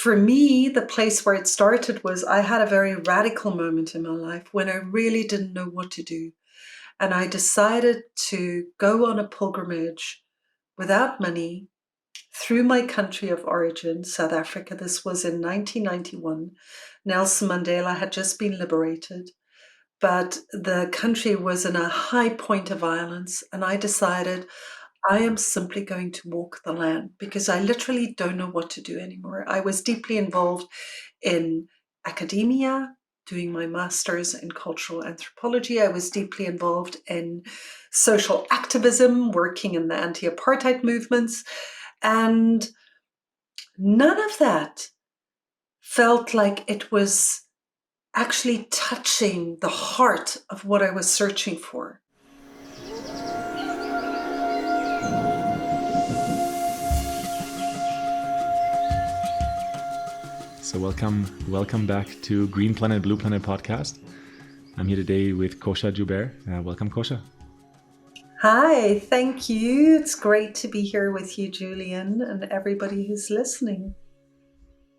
for me, the place where it started was I had a very radical moment in my life when I really didn't know what to do. And I decided to go on a pilgrimage without money through my country of origin, South Africa. This was in 1991. Nelson Mandela had just been liberated, but the country was in a high point of violence. And I decided I am simply going to walk the land because I literally don't know what to do anymore. I was deeply involved in academia, doing my master's in cultural anthropology. I was deeply involved in social activism, working in the anti-apartheid movements. And none of that felt like it was actually touching the heart of what I was searching for. So welcome back to Green Planet, Blue Planet podcast. I'm here today with Kosha Jourbet. Welcome, Kosha. Hi, thank you. It's great to be here with you, Julian, and everybody who's listening.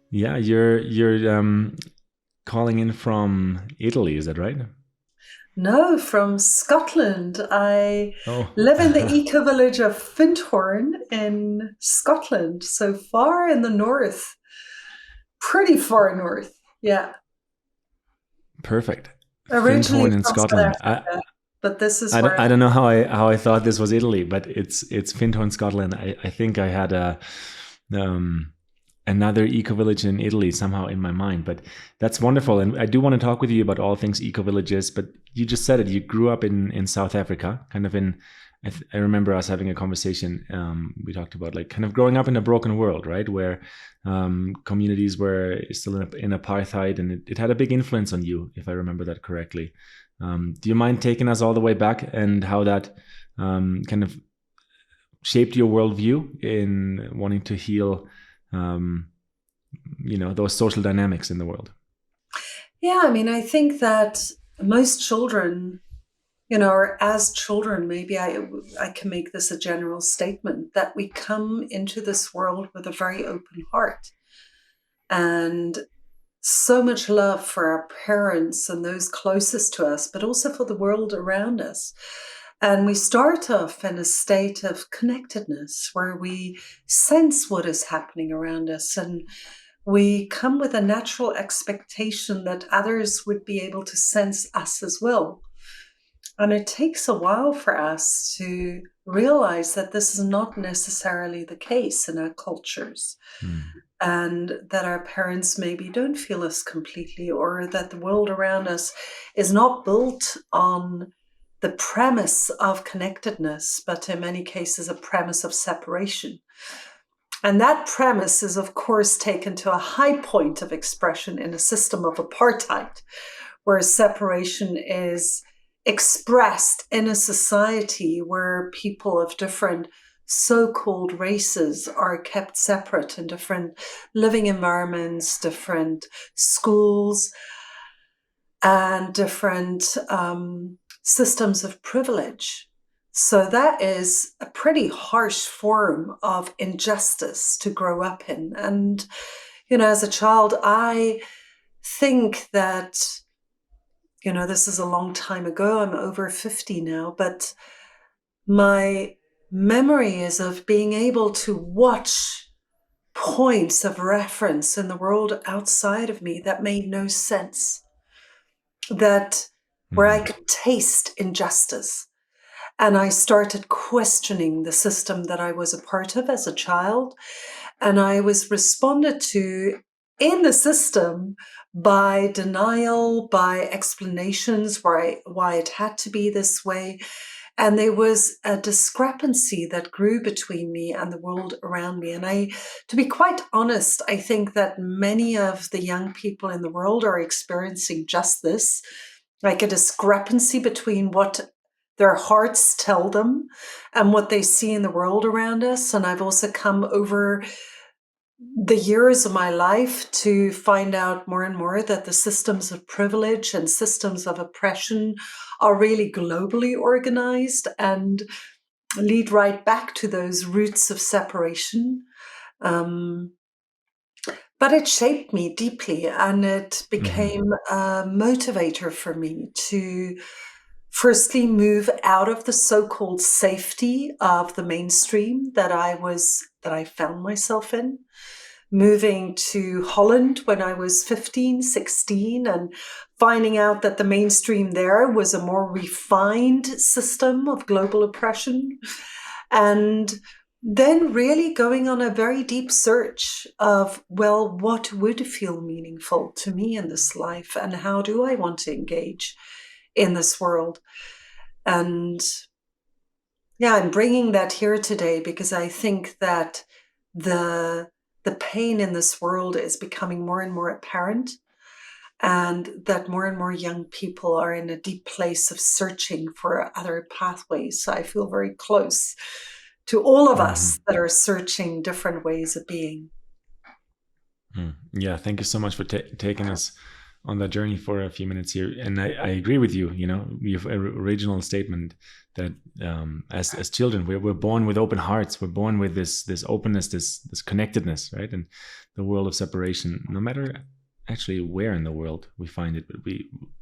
Yeah, you're calling in from Italy, is that right? No, from Scotland. I live in the eco-village of Findhorn in Scotland, so far in the north. Pretty far north, yeah. Perfect. Originally Findhorn in from Scotland. South Africa, but this is I where don't know how I thought this was Italy, but it's Findhorn, Scotland. I think I had another eco-village in Italy somehow in my mind, but that's wonderful. And I do want to talk with you about all things eco-villages, but you just said it. You grew up in South Africa, kind of in. I remember us having a conversation. We talked about like kind of growing up in a broken world, right? Where communities were still in apartheid, and it had a big influence on you, if I remember that correctly. Do you mind taking us all the way back and how that kind of shaped your worldview in wanting to heal, those social dynamics in the world? Yeah, I mean, I think that most children, or as children, maybe I can make this a general statement, that we come into this world with a very open heart and so much love for our parents and those closest to us, but also for the world around us. And we start off in a state of connectedness where we sense what is happening around us, and we come with a natural expectation that others would be able to sense us as well. And it takes a while for us to realize that this is not necessarily the case in our cultures. And that our parents maybe don't feel us completely, or that the world around us is not built on the premise of connectedness, but in many cases a premise of separation. And that premise is, of course, taken to a high point of expression in a system of apartheid, where separation is expressed in a society where people of different so-called races are kept separate in different living environments, different schools, and different systems of privilege. So that is a pretty harsh form of injustice to grow up in. And, as a child, I think that, this is a long time ago. I'm over 50 now, but my memory is of being able to watch points of reference in the world outside of me that made no sense, that where I could taste injustice. And I started questioning the system that I was a part of as a child. And I was responded to in the system by denial, by explanations why it had to be this way. And there was a discrepancy that grew between me and the world around me. And to be quite honest, I think that many of the young people in the world are experiencing just this, like a discrepancy between what their hearts tell them and what they see in the world around us. And I've also come over the years of my life to find out more and more that the systems of privilege and systems of oppression are really globally organized and lead right back to those roots of separation. But it shaped me deeply, and it Hmm. became a motivator for me to firstly move out of the so-called safety of the mainstream that I found myself in, moving to Holland when I was 15, 16, and finding out that the mainstream there was a more refined system of global oppression. And then really going on a very deep search of, well, what would feel meaningful to me in this life, and how do I want to engage in this world? And yeah, I'm bringing that here today because I think that the the pain in this world is becoming more and more apparent, and that more and more young people are in a deep place of searching for other pathways. So I feel very close to all of Hmm. us that are searching different ways of being. Yeah, thank you so much for taking us on that journey for a few minutes here. And I agree with you. You know, your original statement that as children we're born with open hearts. We're born with this openness, this connectedness, right? And the world of separation, no matter actually where in the world we find it, but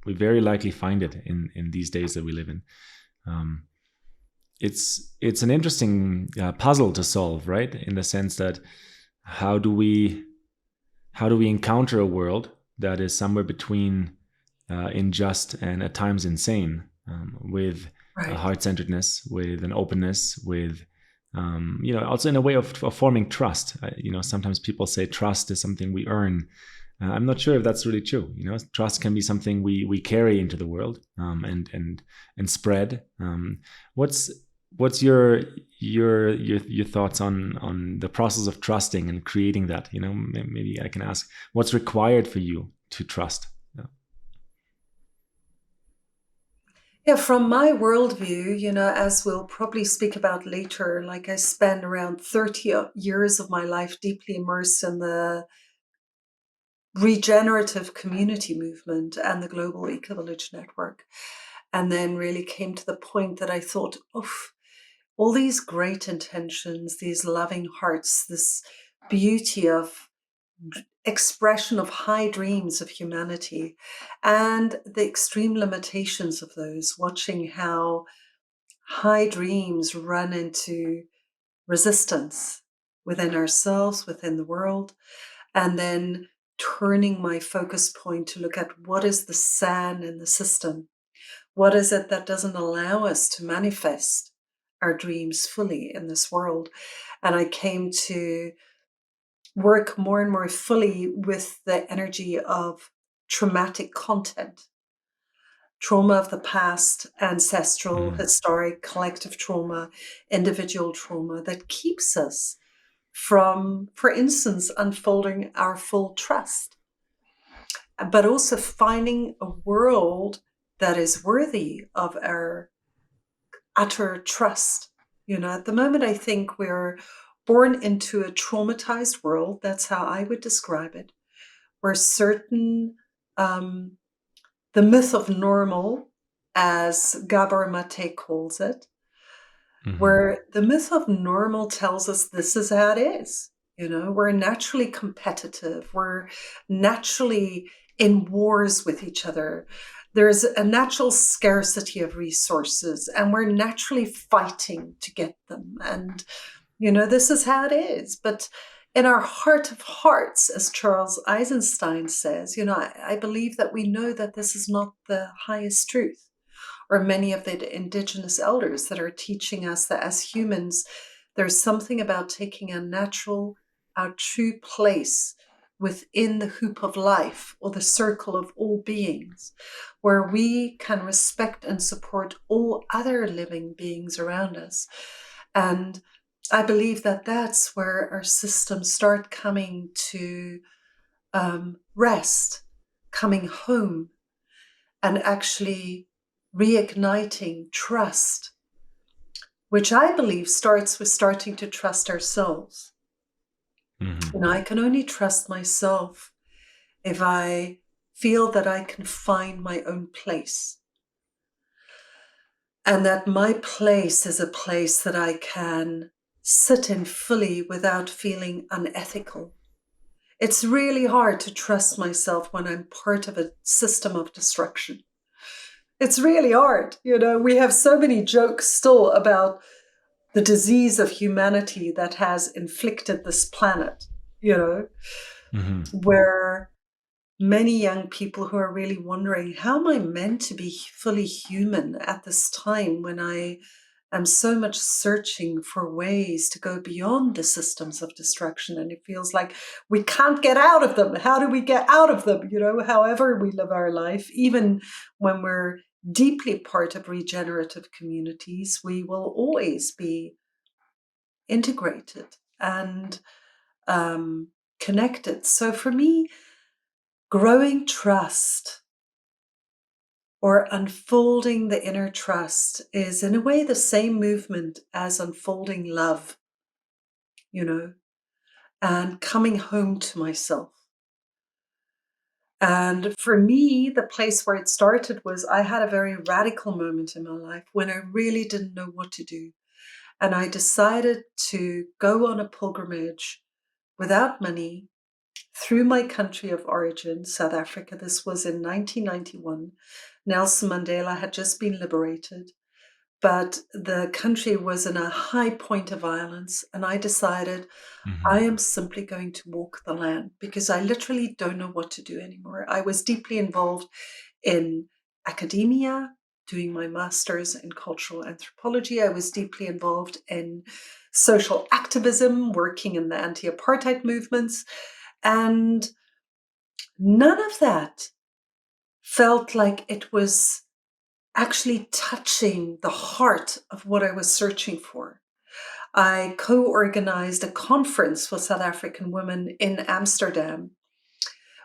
we very likely find it in these days that we live in. Um, it's an interesting puzzle to solve, right? In the sense that how do we how do we encounter a world that is somewhere between unjust and at times insane, with a Right. heart-centeredness, with an openness, with also in a way of forming trust. Sometimes people say trust is something we earn. I'm not sure if that's really true. Trust can be something we carry into the world, and spread. What's what's your thoughts on the process of trusting and creating that? Maybe I can ask, what's required for you to trust? Yeah. Yeah, from my worldview, as we'll probably speak about later, like I spent around 30 years of my life deeply immersed in the regenerative community movement and the global eco-village network. And then really came to the point that I thought, oh, all these great intentions, these loving hearts, this beauty of expression of high dreams of humanity, and the extreme limitations of those, watching how high dreams run into resistance within ourselves, within the world, and then turning my focus point to look at what is the sand in the system. What is it that doesn't allow us to manifest our dreams fully in this world? And I came to work more and more fully with the energy of traumatic content, trauma of the past, ancestral, Mhm. historic, collective trauma, individual trauma that keeps us from, for instance, unfolding our full trust, but also finding a world that is worthy of our utter trust. At the moment, I think we're born into a traumatized world. That's how I would describe it, where um, the myth of normal, as Gabor Mate calls it, Mhm. where the myth of normal tells us this is how it is. We're naturally competitive. We're naturally in wars with each other. There's a natural scarcity of resources, and we're naturally fighting to get them. And, this is how it is. But in our heart of hearts, as Charles Eisenstein says, I believe that we know that this is not the highest truth, or many of the indigenous elders that are teaching us that as humans, there's something about taking our true place within the hoop of life, or the circle of all beings, where we can respect and support all other living beings around us. And I believe that that's where our systems start coming to rest, coming home, and actually reigniting trust, which I believe starts with starting to trust ourselves. Mhm. I can only trust myself if I feel that I can find my own place, and that my place is a place that I can sit in fully without feeling unethical. It's really hard to trust myself when I'm part of a system of destruction. It's really hard. We have so many jokes still about the disease of humanity that has inflicted this planet, Mm-hmm. where many young people who are really wondering, how am I meant to be fully human at this time when I am so much searching for ways to go beyond the systems of destruction? And it feels like we can't get out of them. How do we get out of them? However we live our life, even when we're deeply part of regenerative communities, we will always be integrated and connected. So for me, growing trust or unfolding the inner trust is in a way the same movement as unfolding love, and coming home to myself. And for me, the place where it started was I had a very radical moment in my life when I really didn't know what to do. And I decided to go on a pilgrimage without money through my country of origin, South Africa. This was in 1991. Nelson Mandela had just been liberated, but the country was in a high point of violence. And I decided Mm-hmm. I am simply going to walk the land because I literally don't know what to do anymore. I was deeply involved in academia, doing my master's in cultural anthropology. I was deeply involved in social activism, working in the anti-apartheid movements. And none of that felt like it was actually touching the heart of what I was searching for. I co-organized a conference for South African women in Amsterdam,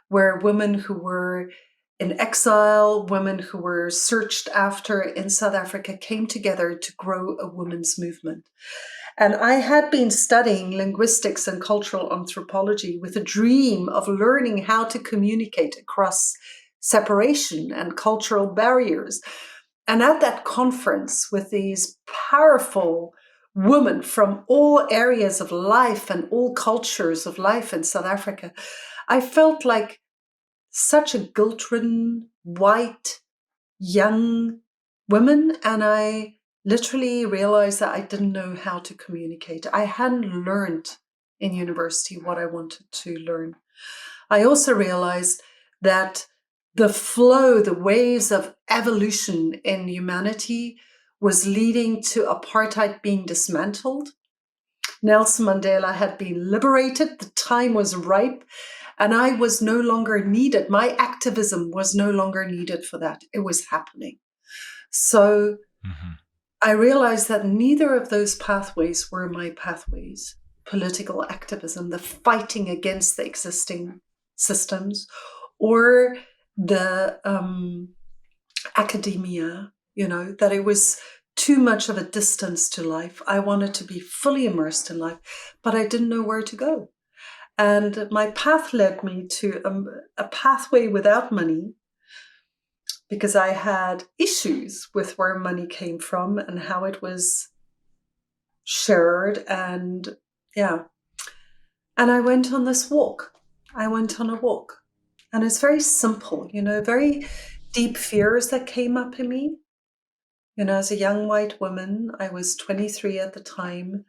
where women who were in exile, women who were searched after in South Africa came together to grow a women's movement. And I had been studying linguistics and cultural anthropology with a dream of learning how to communicate across separation and cultural barriers. And at that conference, with these powerful women from all areas of life and all cultures of life in South Africa, I felt like such a guilt-ridden, white, young woman. And I literally realized that I didn't know how to communicate. I hadn't learned in university what I wanted to learn. I also realized that the flow, the waves of evolution in humanity was leading to apartheid being dismantled. Nelson Mandela had been liberated. The time was ripe, and I was no longer needed. My activism was no longer needed for that. It was happening. So Mm-hmm. I realized that neither of those pathways were my pathways. Political activism, the fighting against the existing systems, or the academia, that it was too much of a distance to life. I wanted to be fully immersed in life, but I didn't know where to go. And my path led me to a pathway without money, because I had issues with where money came from and how it was shared. And yeah. And I went on this walk. I went on a walk. And it's very simple, very deep fears that came up in me. As a young white woman, I was 23 at the time,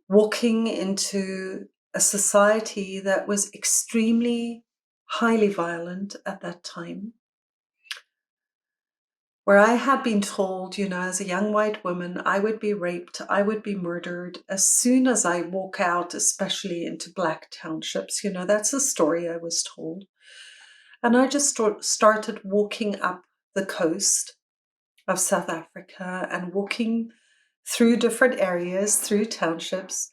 walking into a society that was extremely highly violent at that time, where I had been told, as a young white woman, I would be raped, I would be murdered as soon as I walk out, especially into Black townships. That's the story I was told. And I just started walking up the coast of South Africa and walking through different areas, through townships,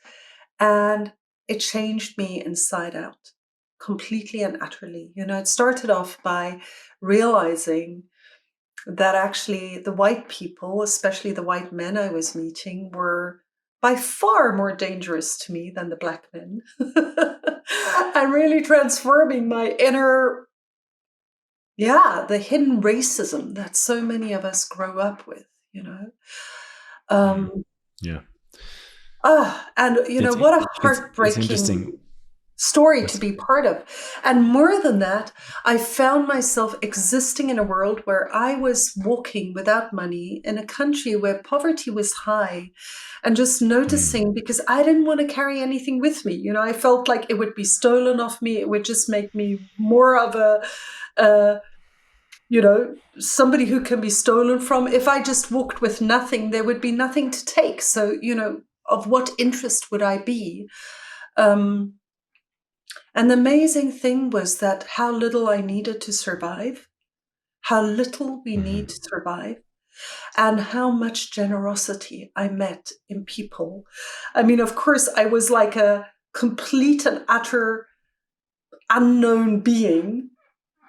and it changed me inside out, completely and utterly. It started off by realizing that actually the white people, especially the white men I was meeting, were by far more dangerous to me than the Black men. And really transforming my inner, the hidden racism that so many of us grow up with, Mm. Um, Yeah. and It's what a it's heartbreaking, interesting. story That's to be part of. And more than that, I found myself existing in a world where I was walking without money in a country where poverty was high, and just noticing, because I didn't want to carry anything with me. You know, I felt like it would be stolen off me. It would just make me more of a you know, somebody who can be stolen from. If I just walked with nothing, there would be nothing to take. So, you know, of what interest would I be? And the amazing thing was that how little I needed to survive, how little we need to survive, and how much generosity I met in people. I mean, of course, I was like a complete and utter unknown being,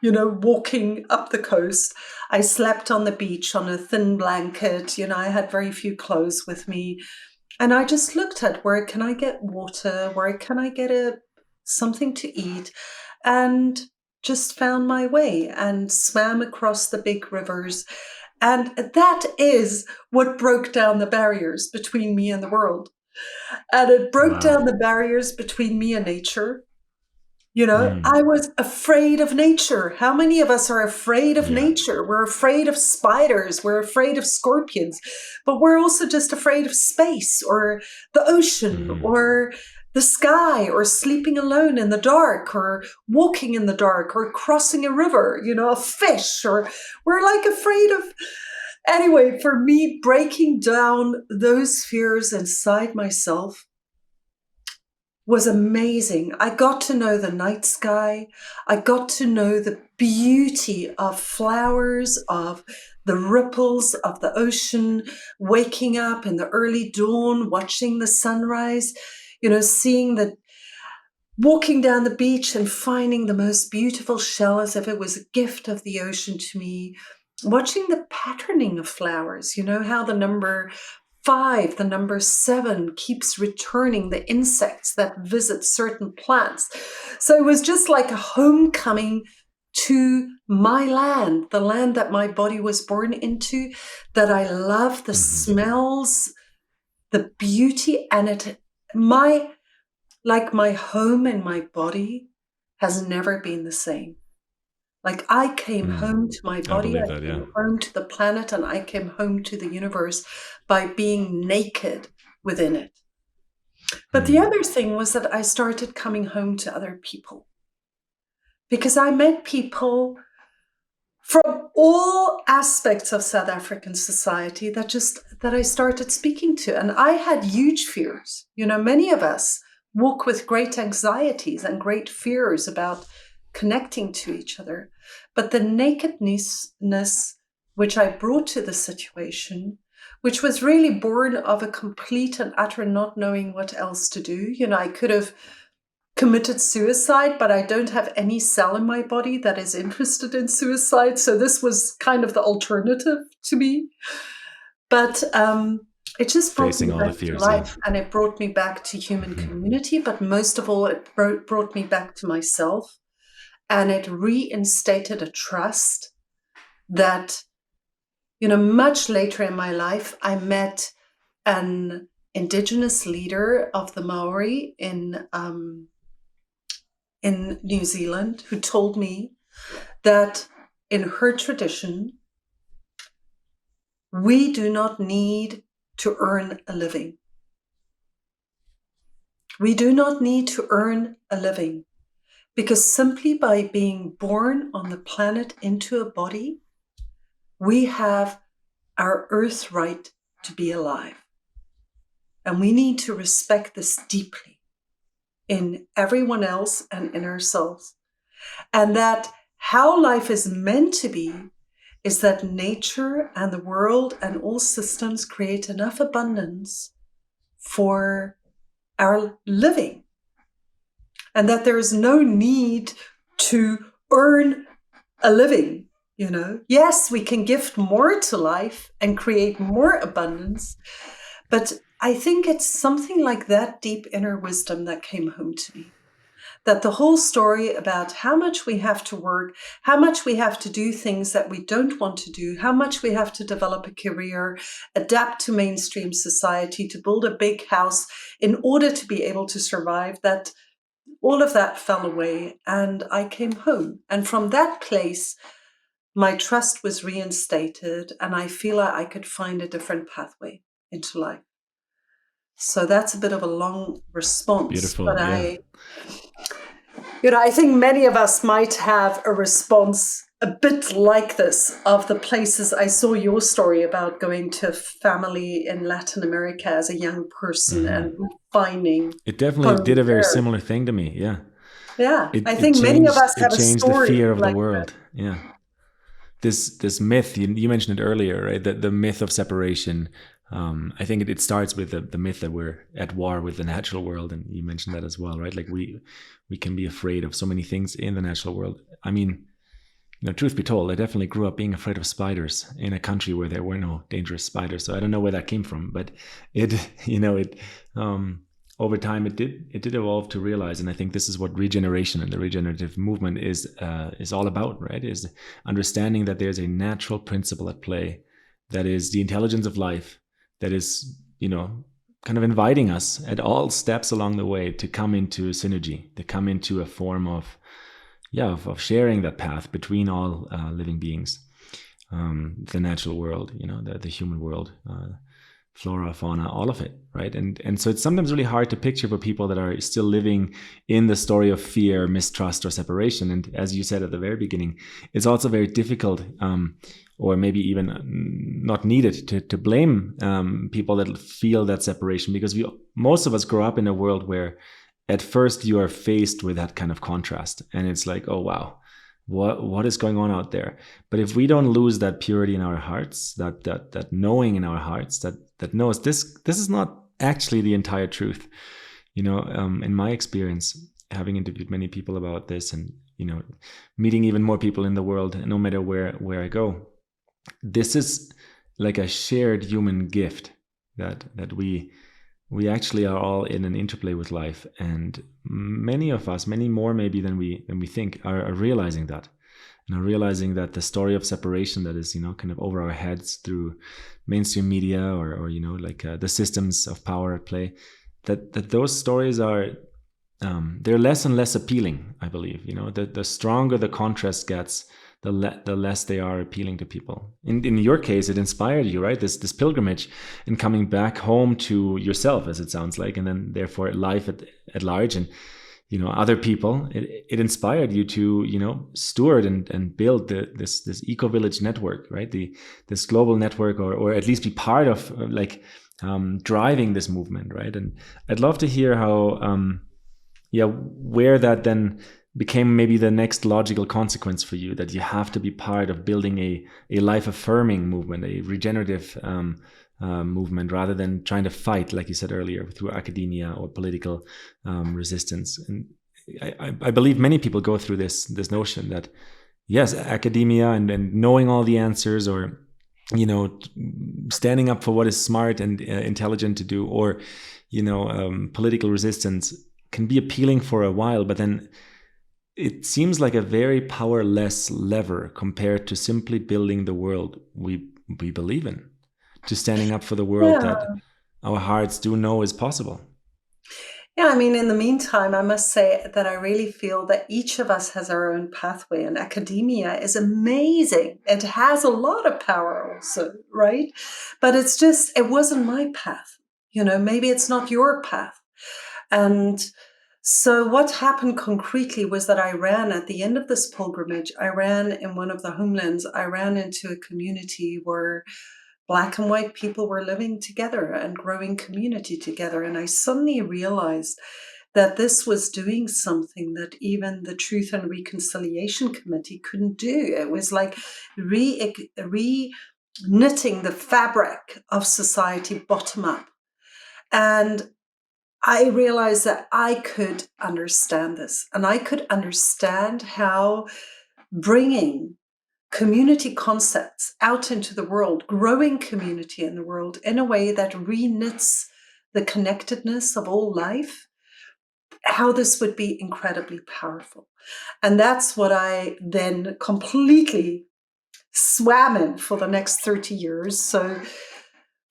you know, walking up the coast. I slept on the beach on a thin blanket. You know, I had very few clothes with me. And I just looked at, where can I get water? Where can I get something to eat? And just found my way and swam across the big rivers. And that is what broke down the barriers between me and the world. And it broke wow. down the barriers between me and nature. You know, Mm. I was afraid of nature. How many of us are afraid of Yeah. nature? We're afraid of spiders. We're afraid of scorpions. But we're also just afraid of space or the ocean or the sky or sleeping alone in the dark or walking in the dark or crossing a river, you know, a fish, or we're like afraid of. Anyway, for me, breaking down those fears inside myself was amazing. I got to know the night sky. I got to know the beauty of flowers, of the ripples of the ocean, waking up in the early dawn, watching the sunrise, you know, walking down the beach and finding the most beautiful shell as if it was a gift of the ocean to me, watching the patterning of flowers, you know, how the number 5, the number 7 keeps returning, the insects that visit certain plants. So it was just like a homecoming to my land, the land that my body was born into, that I love, the smells, the beauty, and my home and my body has never been the same. Like I came home to my I body, believe I that. Yeah. came home to the planet, and I came home to the universe by being naked within it. But the other thing was that I started coming home to other people, because I met people from all aspects of South African society that I started speaking to. And I had huge fears. You know, many of us walk with great anxieties and great fears about connecting to each other. But the nakedness which I brought to the situation, which was really born of a complete and utter not knowing what else to do. You know, I could have committed suicide, but I don't have any cell in my body that is interested in suicide. So this was kind of the alternative to me. But it just brought me Facing all the back to fears. Yeah. life, and it brought me back to human community. But most of all, it brought me back to myself, and it reinstated a trust that, you know, much later in my life, I met an indigenous leader of the Maori in New Zealand, who told me that in her tradition, we do not need to earn a living. We do not need to earn a living, because simply by being born on the planet into a body, we have our earth right to be alive. And we need to respect this deeply in everyone else and in ourselves. And that how life is meant to be is that nature and the world and all systems create enough abundance for our living. And that there is no need to earn a living, you know. Yes, we can gift more to life and create more abundance, but I think it's something like that deep inner wisdom that came home to me. That the whole story about how much we have to work, how much we have to do things that we don't want to do, how much we have to develop a career, adapt to mainstream society, to build a big house in order to be able to survive, that all of that fell away and I came home. And from that place, my trust was reinstated and I feel like I could find a different pathway into life. So that's a bit of a long response. Beautiful. But Yeah. I think many of us might have a response a bit like this of the places. I saw your story about going to family in Latin America as a young person and finding It definitely home did a very there. similar thing to me. Yeah. Yeah, I It think many of changed us have a the story fear of the like world. Yeah. This myth you mentioned it earlier, right? The myth of separation. I think it starts with the myth that we're at war with the natural world, and you mentioned that as well, right? Like we can be afraid of so many things in the natural world. I mean, truth be told, I definitely grew up being afraid of spiders in a country where there were no dangerous spiders. So I don't know where that came from, but it over time it did evolve to realize, and I think this is what regeneration and the regenerative movement is all about, right? Is understanding that there's a natural principle at play, that is the intelligence of life, that is kind of inviting us at all steps along the way to come into synergy, to come into a form of sharing that path between all living beings, the natural world, the human world, flora, fauna, all of it, right? And so it's sometimes really hard to picture for people that are still living in the story of fear, mistrust, or separation. And as you said at the very beginning, it's also very difficult, or maybe even not needed, to blame people that feel that separation, because most of us grow up in a world where at first you are faced with that kind of contrast, and it's like, oh wow, what is going on out there? But if we don't lose that purity in our hearts, that knowing in our hearts, that knows this is not actually the entire truth. In my experience, having interviewed many people about this, and meeting even more people in the world, no matter where I go, this is like a shared human gift that we actually are all in an interplay with life, and many of us, many more maybe than we think, are realizing that, and are realizing that the story of separation that is kind of over our heads through mainstream media, or like the systems of power at play, that those stories are they're less and less appealing. I believe the stronger the contrast gets, the less they are appealing to people. In your case, it inspired you, right? This pilgrimage and coming back home to yourself, as it sounds like, and then therefore life at large, and other people. It inspired you to steward and build this eco village network, right? This global network, or at least be part of driving this movement, right? And I'd love to hear how where that then became maybe the next logical consequence for you, that you have to be part of building a life affirming movement, a regenerative movement, rather than trying to fight, like you said earlier, through academia or political resistance. And I believe many people go through this notion that yes, academia and knowing all the answers, or standing up for what is smart and intelligent to do, or political resistance can be appealing for a while, but then it seems like a very powerless lever compared to simply building the world we believe in, to standing up for the world Yeah. that our hearts do know is possible. Yeah, I mean, in the meantime, I must say that I really feel that each of us has our own pathway, and academia is amazing. It has a lot of power also, right? But it wasn't my path. Maybe it's not your path. And so what happened concretely was that I ran at the end of this pilgrimage, I ran in one of the homelands, I ran into a community where Black and white people were living together and growing community together. And I suddenly realized that this was doing something that even the Truth and Reconciliation Committee couldn't do. It was like re-knitting the fabric of society bottom up. And I realized that I could understand this, and I could understand how bringing community concepts out into the world, growing community in the world in a way that reknits the connectedness of all life, how this would be incredibly powerful. And that's what I then completely swam in for the next 30 years. So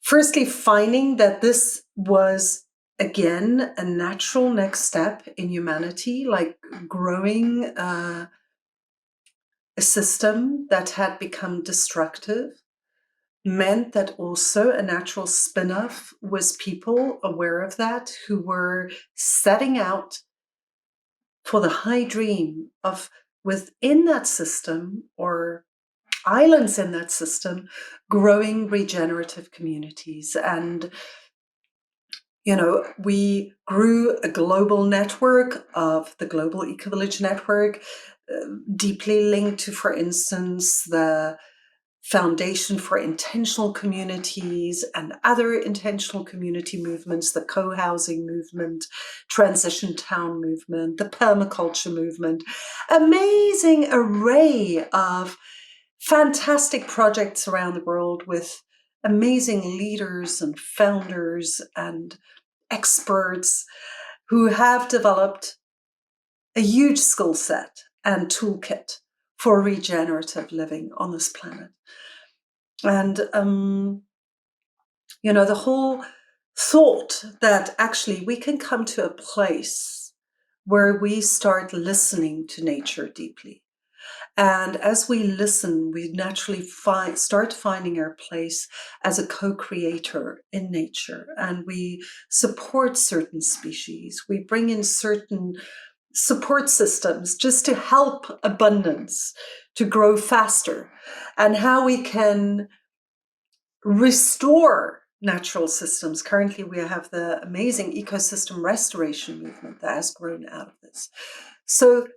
firstly, finding that this was again, a natural next step in humanity, like growing a system that had become destructive, meant that also a natural spin-off was people aware of that who were setting out for the high dream of, within that system or islands in that system, growing regenerative communities. And we grew a global network of the Global Eco-Village Network, deeply linked to, for instance, the Foundation for Intentional Communities and other intentional community movements, the co-housing movement, transition town movement, the permaculture movement. Amazing array of fantastic projects around the world with amazing leaders and founders and experts who have developed a huge skill set and toolkit for regenerative living on this planet. And, the whole thought that actually we can come to a place where we start listening to nature deeply. And as we listen, we naturally start finding our place as a co-creator in nature. And we support certain species. We bring in certain support systems just to help abundance to grow faster, and how we can restore natural systems. Currently, we have the amazing ecosystem restoration movement that has grown out of this. So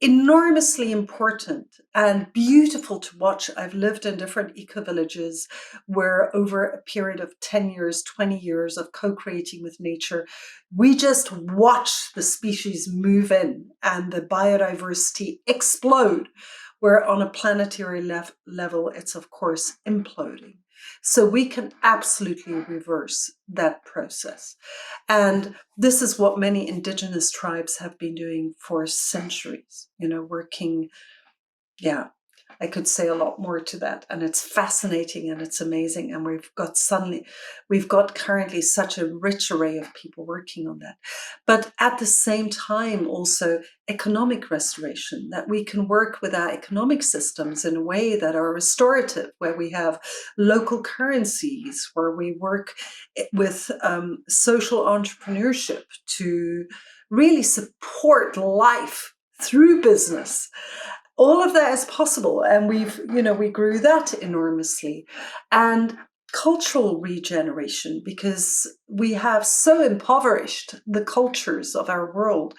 enormously important and beautiful to watch. I've lived in different eco-villages where over a period of 10 years, 20 years of co-creating with nature, we just watch the species move in and the biodiversity explode, where on a planetary level, it's of course imploding. So we can absolutely reverse that process. And this is what many indigenous tribes have been doing for centuries, working. Yeah, I could say a lot more to that. And it's fascinating and it's amazing. And we've got currently such a rich array of people working on that. But at the same time, also economic restoration, that we can work with our economic systems in a way that are restorative, where we have local currencies, where we work with social entrepreneurship to really support life through business. All of that is possible. And we grew that enormously. And cultural regeneration, because we have so impoverished the cultures of our world.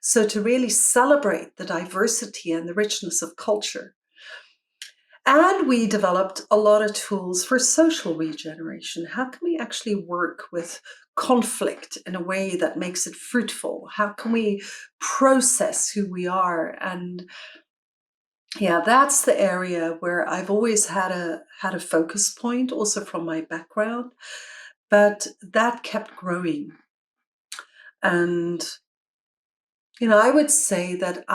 So to really celebrate the diversity and the richness of culture. And we developed a lot of tools for social regeneration. How can we actually work with conflict in a way that makes it fruitful? How can we process who we are? And yeah, that's the area where I've always had a focus point, also from my background, but that kept growing. And I would say that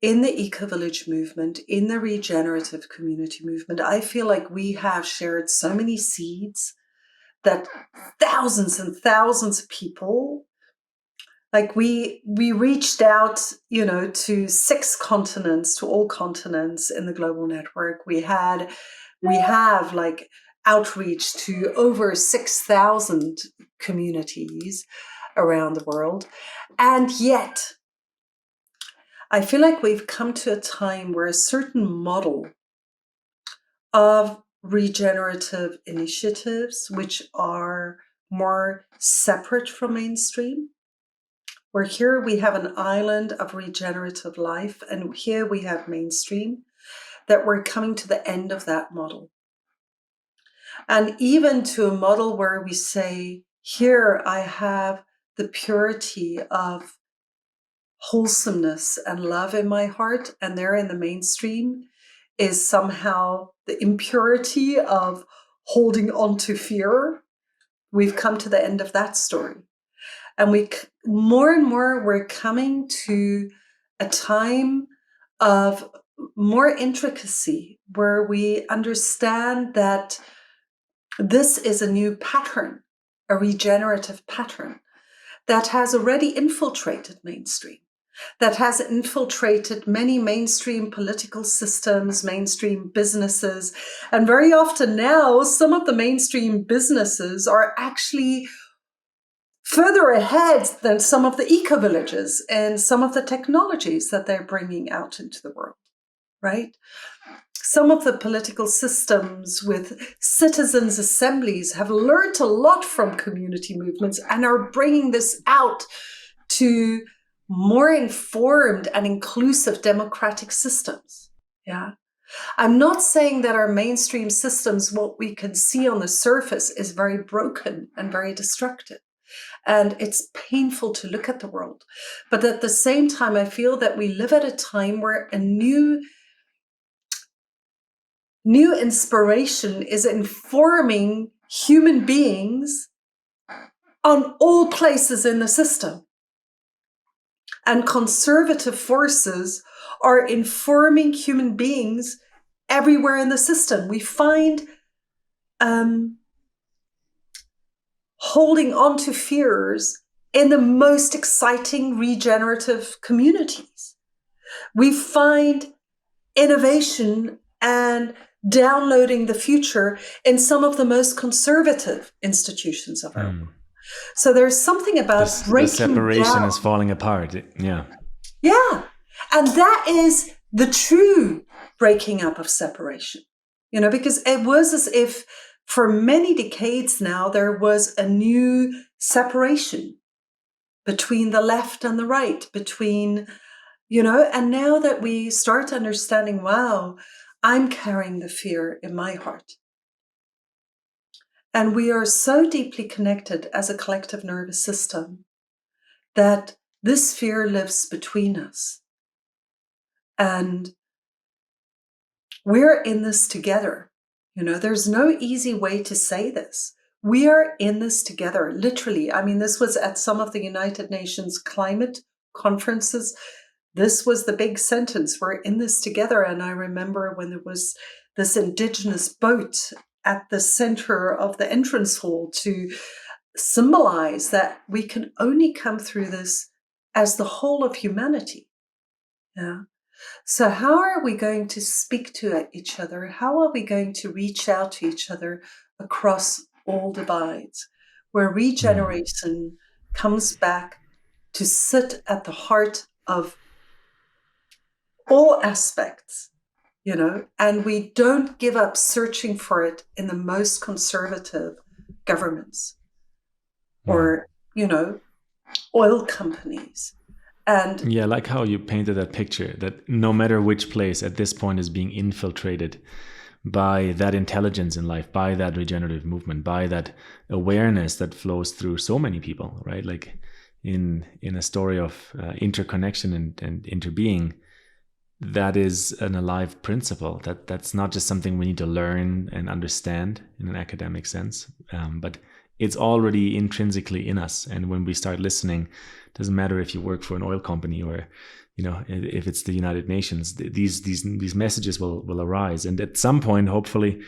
in the eco-village movement, in the regenerative community movement, I feel like we have shared so many seeds that thousands and thousands of people, like we reached out, to 6 continents, to all continents in the global network. We have like outreach to over 6,000 communities around the world. And yet, I feel like we've come to a time where a certain model of regenerative initiatives, which are more separate from mainstream, where here we have an island of regenerative life, and here we have mainstream, that we're coming to the end of that model. And even to a model where we say, here I have the purity of wholesomeness and love in my heart, and there in the mainstream is somehow the impurity of holding on to fear. We've come to the end of that story. And more and more, we're coming to a time of more intricacy, where we understand that this is a new pattern a regenerative pattern that has already infiltrated mainstream, that has infiltrated many mainstream political systems, mainstream businesses. And very often now, some of the mainstream businesses are actually further ahead than some of the eco-villages and some of the technologies that they're bringing out into the world, right? Some of the political systems with citizens' assemblies have learned a lot from community movements and are bringing this out to more informed and inclusive democratic systems. Yeah. I'm not saying that our mainstream systems, what we can see on the surface, is very broken and very destructive. And it's painful to look at the world. But at the same time, I feel that we live at a time where a new inspiration is informing human beings on all places in the system. And conservative forces are informing human beings everywhere in the system. We find holding on to fears in the most exciting regenerative communities. We find innovation and downloading the future in some of the most conservative institutions of our world. So there's something about breaking the separation down. is falling apart. Yeah. Yeah. And that is the true breaking up of separation, because it was as if for many decades now, there was a new separation between the left and the right, between, and now that we start understanding, wow, I'm carrying the fear in my heart. And we are so deeply connected as a collective nervous system that this fear lives between us. And we're in this together. There's no easy way to say this. We are in this together, literally. I mean, this was at some of the United Nations climate conferences. This was the big sentence, we're in this together. And I remember when there was this indigenous boat at the center of the entrance hall to symbolize that we can only come through this as the whole of humanity. Yeah. So how are we going to speak to each other? How are we going to reach out to each other across all divides, where regeneration comes back to sit at the heart of all aspects, and we don't give up searching for it in the most conservative governments or, oil companies. And yeah, like how you painted that picture, that no matter which place at this point is being infiltrated by that intelligence in life, by that regenerative movement, by that awareness that flows through so many people, right? Like in a story of interconnection and interbeing, that is an alive principle. That's not just something we need to learn and understand in an academic sense, but it's already intrinsically in us. And when we start listening, doesn't matter if you work for an oil company or, if it's the United Nations, these messages will arise. And at some point, hopefully,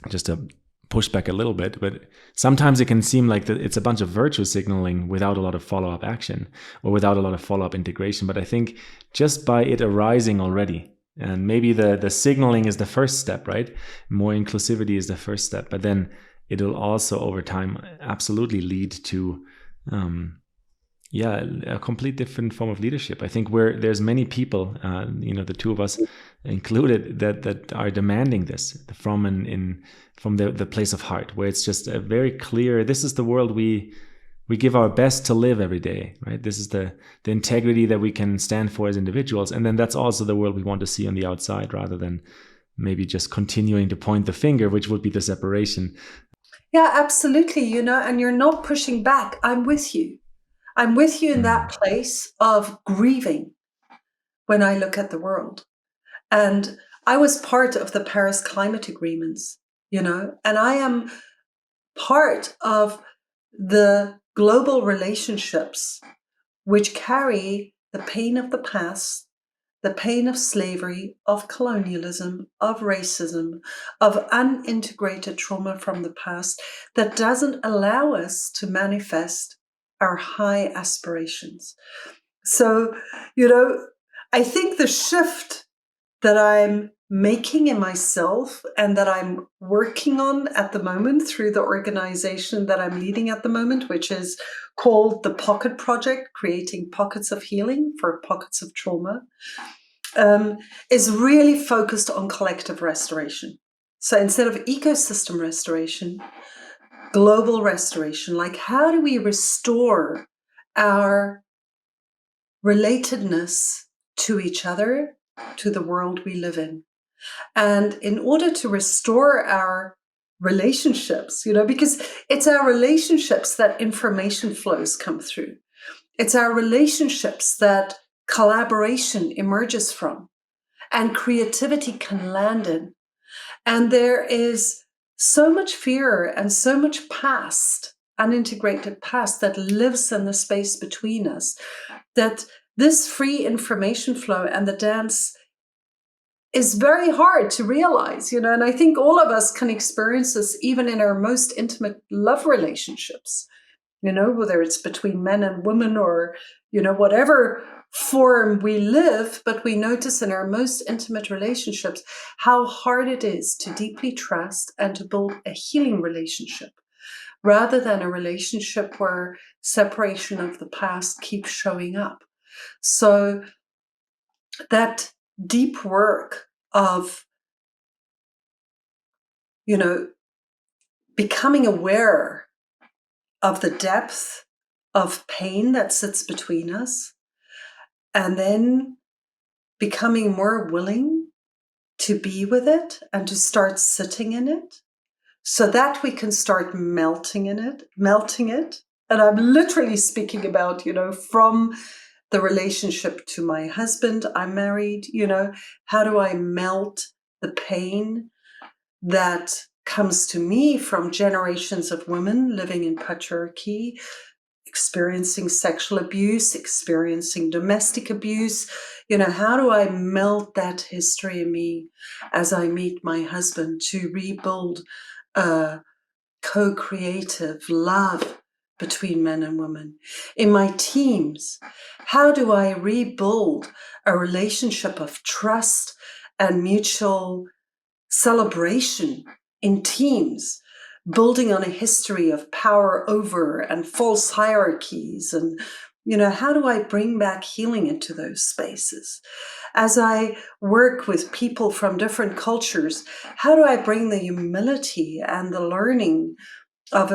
just to push back a little bit, but sometimes it can seem like that it's a bunch of virtue signaling without a lot of follow-up action or without a lot of follow-up integration. But I think just by it arising already, and maybe the signaling is the first step, right? More inclusivity is the first step, but then it'll also over time absolutely lead to a complete different form of leadership. I think where there's many people, the two of us included, that are demanding this from the place of heart, where it's just a very clear, this is the world we give our best to live every day, right? This is the integrity that we can stand for as individuals. And then that's also the world we want to see on the outside, rather than maybe just continuing to point the finger, which would be the separation. Yeah, absolutely. And you're not pushing back. I'm with you. I'm with you in that place of grieving when I look at the world. And I was part of the Paris climate agreements, and I am part of the global relationships which carry the pain of the past the pain of slavery, of colonialism, of racism, of unintegrated trauma from the past that doesn't allow us to manifest our high aspirations. So, I think the shift that I'm making in myself and that I'm working on at the moment through the organization that I'm leading at the moment, which is called the Pocket Project, creating pockets of healing for pockets of trauma, is really focused on collective restoration. So instead of ecosystem restoration, global restoration, like how do we restore our relatedness to each other, to the world we live in? And in order to restore our relationships, because it's our relationships that information flows come through. It's our relationships that collaboration emerges from and creativity can land in. And there is so much fear and so much past, unintegrated past that lives in the space between us, that this free information flow and the dance is very hard to realize, and I think all of us can experience this even in our most intimate love relationships, whether it's between men and women or, whatever form we live, but we notice in our most intimate relationships how hard it is to deeply trust and to build a healing relationship rather than a relationship where separation of the past keeps showing up. So that deep work of, becoming aware of the depth of pain that sits between us, and then becoming more willing to be with it and to start sitting in it so that we can start melting it. And I'm literally speaking about, from the relationship to my husband. I'm married, how do I melt the pain that comes to me from generations of women living in patriarchy, experiencing sexual abuse, experiencing domestic abuse. How do I melt that history in me as I meet my husband to rebuild a co-creative love between men and women? In my teams, how do I rebuild a relationship of trust and mutual celebration in teams, building on a history of power over and false hierarchies? And, how do I bring back healing into those spaces? As I work with people from different cultures, how do I bring the humility and the learning of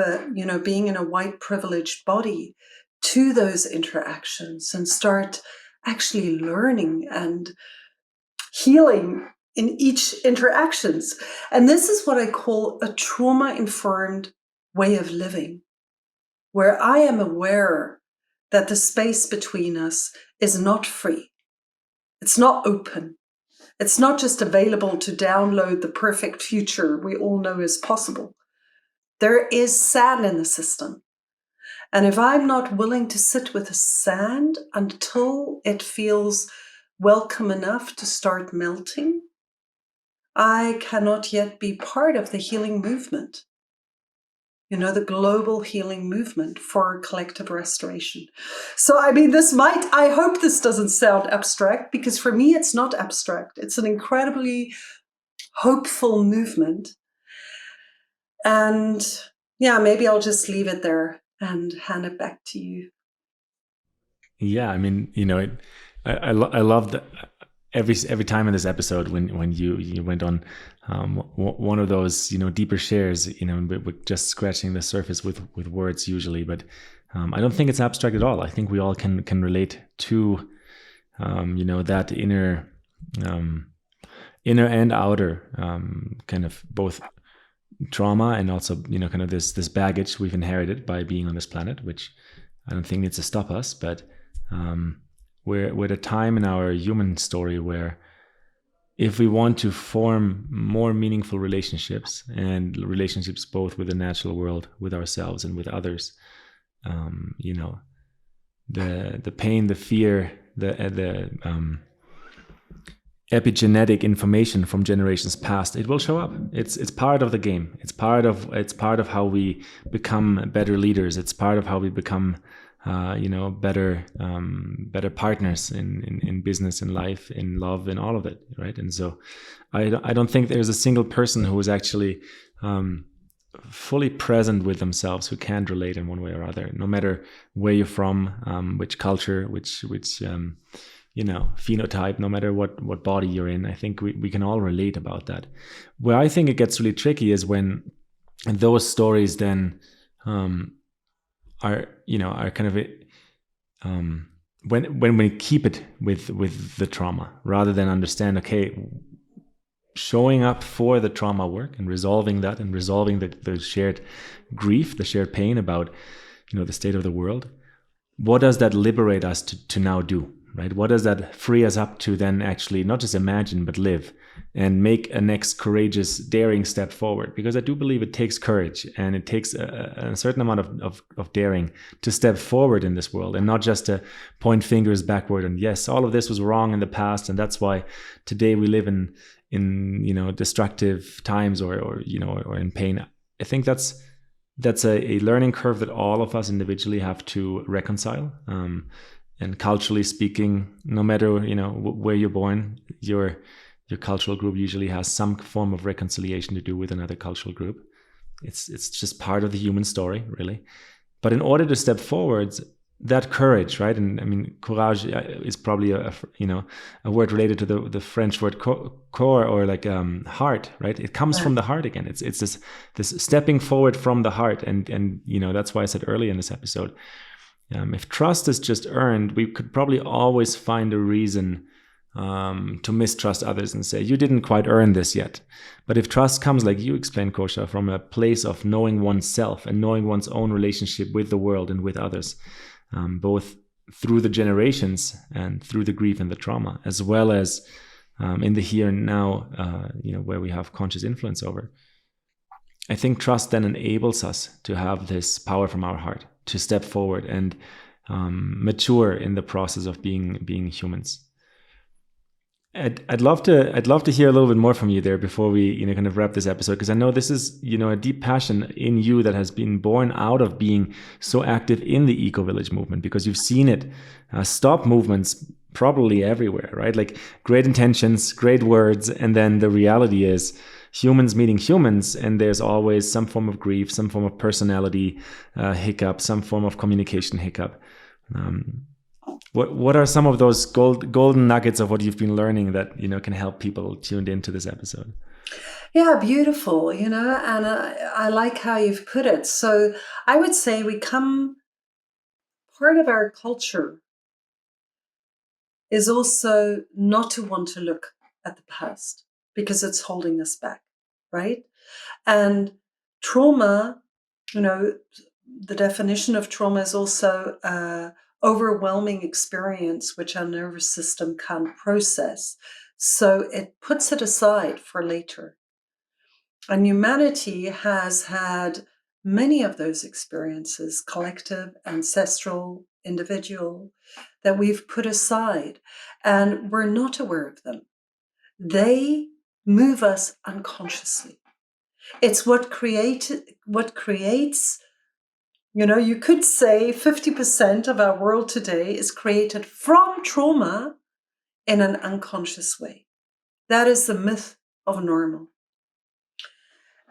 being in a white privileged body to those interactions and start actually learning and healing in each interactions? And this is what I call a trauma-informed way of living, where I am aware that the space between us is not free. It's not open. It's not just available to download the perfect future we all know is possible. There is sand in the system. And if I'm not willing to sit with the sand until it feels welcome enough to start melting, I cannot yet be part of the healing movement, the global healing movement for collective restoration. So, I hope this doesn't sound abstract, because for me, it's not abstract. It's an incredibly hopeful movement. And yeah, maybe I'll just leave it there and hand it back to you. Yeah, I loved every time in this episode when you went on one of those deeper shares. We're just scratching the surface with words usually, but I don't think it's abstract at all. I think we all can relate to that inner and outer kind of both trauma and also kind of this baggage we've inherited by being on this planet, which I don't think needs to stop us, but we're at a time in our human story where if we want to form more meaningful relationships, and relationships both with the natural world, with ourselves and with others, the pain, the fear, the epigenetic information from generations past, it will show up. It's part of the game. It's part of how we become better leaders. It's part of how we become better partners in business, in life, in love, in all of it, right? And so I don't think there's a single person who is actually fully present with themselves who can't relate in one way or other, no matter where you're from, which culture, which phenotype, no matter what body you're in. I think we can all relate about that. Where I think it gets really tricky is when those stories then are kind of when we keep it with the trauma rather than understand, okay, showing up for the trauma work and resolving that and resolving the shared grief, the shared pain about the state of the world. What does that liberate us to now do? Right? What does that free us up to then actually not just imagine, but live and make a next courageous, daring step forward? Because I do believe it takes courage and it takes a certain amount of daring to step forward in this world and not just to point fingers backward and yes, all of this was wrong in the past. And that's why today we live in destructive times or in pain. I think that's a learning curve that all of us individually have to reconcile. And culturally speaking, no matter where you're born, your cultural group usually has some form of reconciliation to do with another cultural group. It's just part of the human story, really. But in order to step forwards, that courage, right? And I mean, courage is probably a word related to the French word corps or like heart, right? It comes from the heart again. It's this stepping forward from the heart, and that's why I said earlier in this episode. If trust is just earned, we could probably always find a reason to mistrust others and say, you didn't quite earn this yet. But if trust comes, like you explained, Kosha, from a place of knowing oneself and knowing one's own relationship with the world and with others, both through the generations and through the grief and the trauma, as well as in the here and now, where we have conscious influence over, I think trust then enables us to have this power from our heart to step forward and mature in the process of being humans. I'd love to hear a little bit more from you there before we kind of wrap this episode, because I know this is a deep passion in you that has been born out of being so active in the eco-village movement, because you've seen it stop movements probably everywhere, right? Like great intentions, great words, and then the reality is humans meeting humans, and there's always some form of grief, some form of personality hiccup, some form of communication hiccup. What are some of those golden nuggets of what you've been learning that can help people tuned into this episode? Yeah, beautiful, and I like how you've put it. So I would say part of our culture is also not to want to look at the past because it's holding us back, right? And trauma, the definition of trauma is also overwhelming experience which our nervous system can't process. So it puts it aside for later. And humanity has had many of those experiences, collective, ancestral, individual, that we've put aside, and we're not aware of them. They move us unconsciously. It's what creates, you could say 50% of our world today is created from trauma in an unconscious way. That is the myth of normal.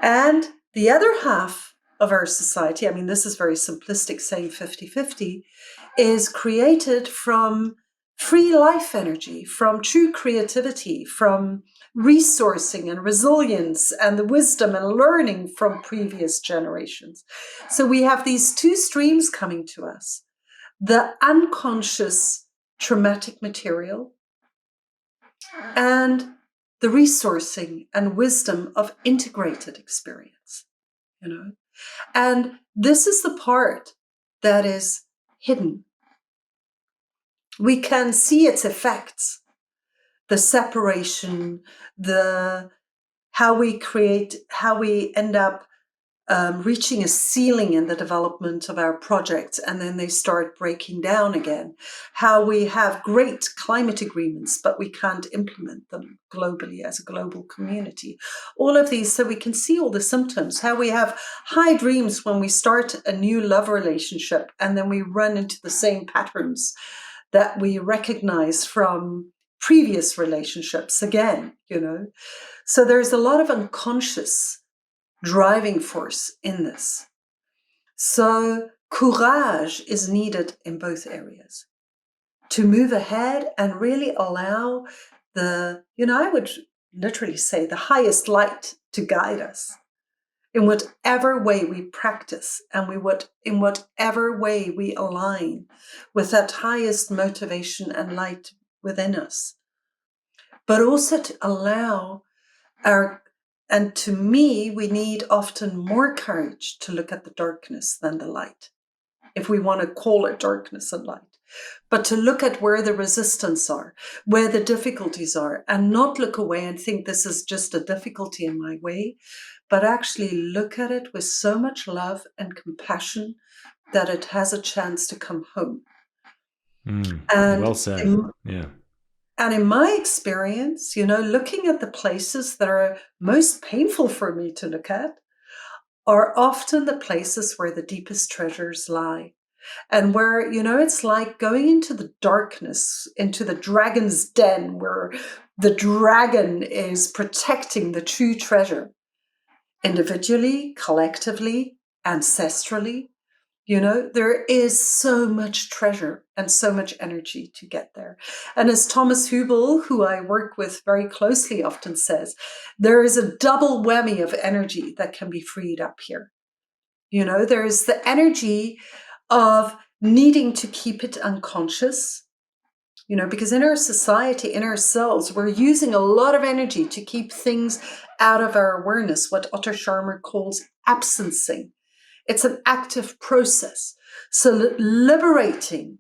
And the other half of our society, I mean, this is very simplistic saying 50-50, is created from free life energy, from true creativity, from resourcing and resilience and the wisdom and learning from previous generations. So we have these two streams coming to us: the unconscious traumatic material and the resourcing and wisdom of integrated experience, And this is the part that is hidden. We can see its effects, the separation, how we end up reaching a ceiling in the development of our projects, and then they start breaking down again. How we have great climate agreements, but we can't implement them globally as a global community. All of these, so we can see all the symptoms. How we have high dreams when we start a new love relationship, and then we run into the same patterns that we recognize from previous relationships again, So there's a lot of unconscious driving force in this. So courage is needed in both areas to move ahead and really allow I would literally say the highest light to guide us in whatever way we practice and in whatever way we align with that highest motivation and light within us. But also to allow and to me, we need often more courage to look at the darkness than the light, if we want to call it darkness and light. But to look at where the resistance are, where the difficulties are, and not look away and think this is just a difficulty in my way, but actually look at it with so much love and compassion that it has a chance to come home. And well said. Yeah. And in my experience, looking at the places that are most painful for me to look at are often the places where the deepest treasures lie. And where, it's like going into the darkness, into the dragon's den, where the dragon is protecting the true treasure, individually, collectively, ancestrally. There is so much treasure and so much energy to get there. And as Thomas Hübl, who I work with very closely, often says, there is a double whammy of energy that can be freed up here. There is the energy of needing to keep it unconscious, because in our society, in ourselves, we're using a lot of energy to keep things out of our awareness, what Otto Scharmer calls absencing. It's an active process. So liberating,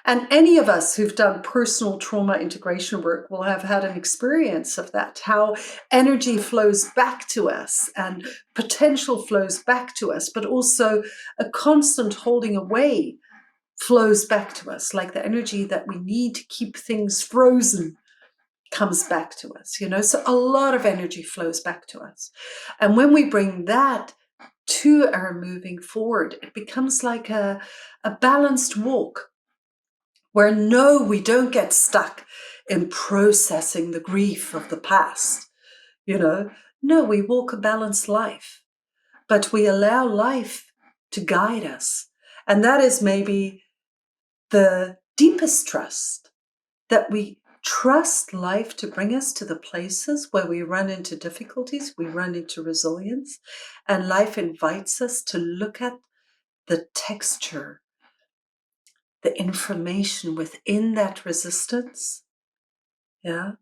and any of us who've done personal trauma integration work will have had an experience of that, how energy flows back to us and potential flows back to us, but also a constant holding away flows back to us, like the energy that we need to keep things frozen comes back to us, So a lot of energy flows back to us. And when we bring that to our moving forward, it becomes like a balanced walk where we don't get stuck in processing the grief of the past. No, we walk a balanced life, but we allow life to guide us. And that is maybe the deepest trust, that we trust life to bring us to the places where we run into difficulties, we run into resilience, and life invites us to look at the texture, the information within that resistance. Yeah.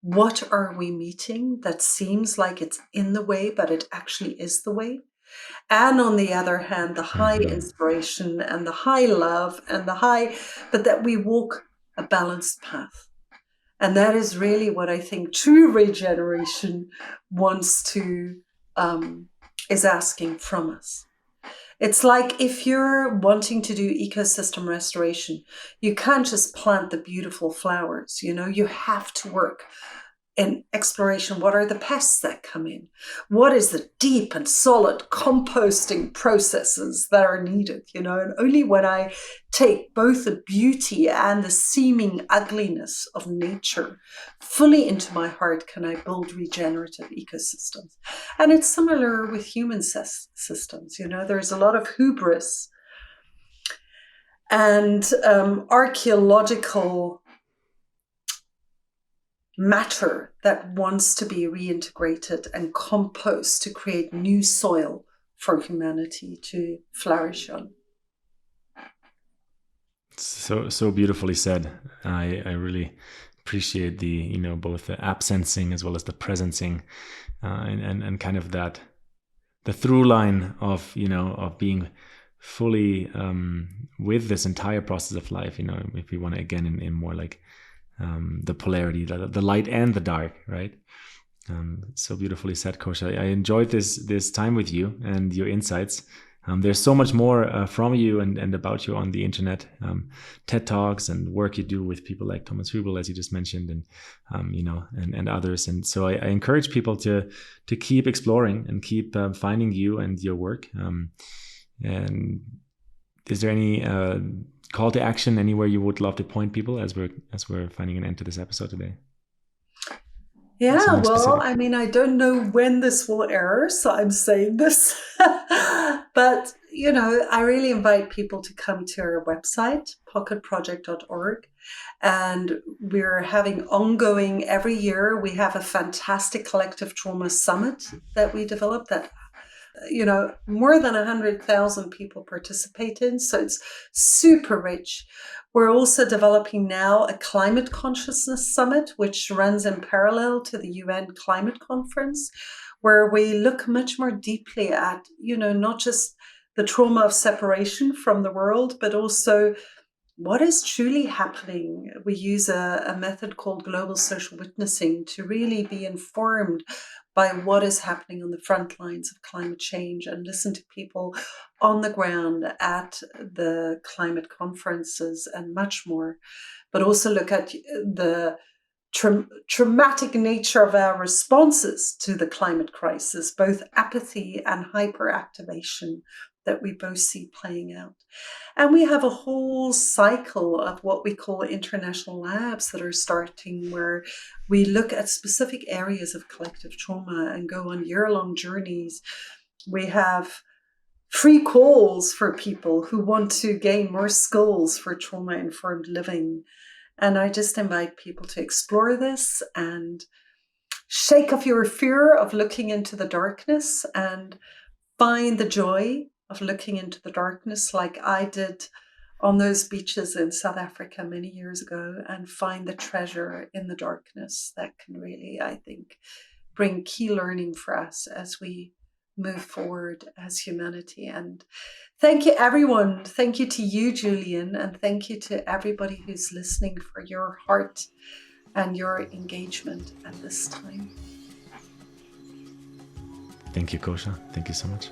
What are we meeting that seems like it's in the way, but it actually is the way? And on the other hand, the high inspiration and the high love and but that we walk a balanced path. And that is really what I think true regeneration is asking from us. It's like if you're wanting to do ecosystem restoration, you can't just plant the beautiful flowers, you have to work in exploration. What are the pests that come in? What is the deep and solid composting processes that are needed? And only when I take both the beauty and the seeming ugliness of nature fully into my heart can I build regenerative ecosystems. And it's similar with human systems. There's a lot of hubris and archaeological matter that wants to be reintegrated and compost to create new soil for humanity to flourish on. So beautifully said. I really appreciate the both the absencing as well as the presencing, and kind of that the through line of of being fully with this entire process of life. If we want to again in more like the polarity, the light and the dark, right? So beautifully said, Kosha. I enjoyed this time with you and your insights. There's so much more from you and about you on the internet, TED Talks and work you do with people like Thomas Hübel, as you just mentioned, and and others. And so I encourage people to keep exploring and keep finding you and your work. And is there any call to action anywhere you would love to point people as we're finding an end to this episode today? Yeah, Something well, specific. I mean, I don't know when this will air, so I'm saying this. But, I really invite people to come to our website, pocketproject.org. And we're having ongoing every year. We have a fantastic collective trauma summit that we developed that more than 100,000 people participate in. So it's super rich. We're also developing now a climate consciousness summit, which runs in parallel to the UN climate conference, where we look much more deeply at, not just the trauma of separation from the world, but also what is truly happening. We use a method called global social witnessing to really be informed by what is happening on the front lines of climate change and listen to people on the ground at the climate conferences and much more, but also look at the traumatic nature of our responses to the climate crisis, both apathy and hyperactivation that we both see playing out. And we have a whole cycle of what we call international labs that are starting, where we look at specific areas of collective trauma and go on year-long journeys. We have free calls for people who want to gain more skills for trauma-informed living. And I just invite people to explore this and shake off your fear of looking into the darkness and find the joy of looking into the darkness, like I did on those beaches in South Africa many years ago, and find the treasure in the darkness that can really, I think, bring key learning for us as we move forward as humanity. And thank you, everyone. Thank you to you, Julian, and thank you to everybody who's listening for your heart and your engagement at this time. Thank you, Kosha. Thank you so much.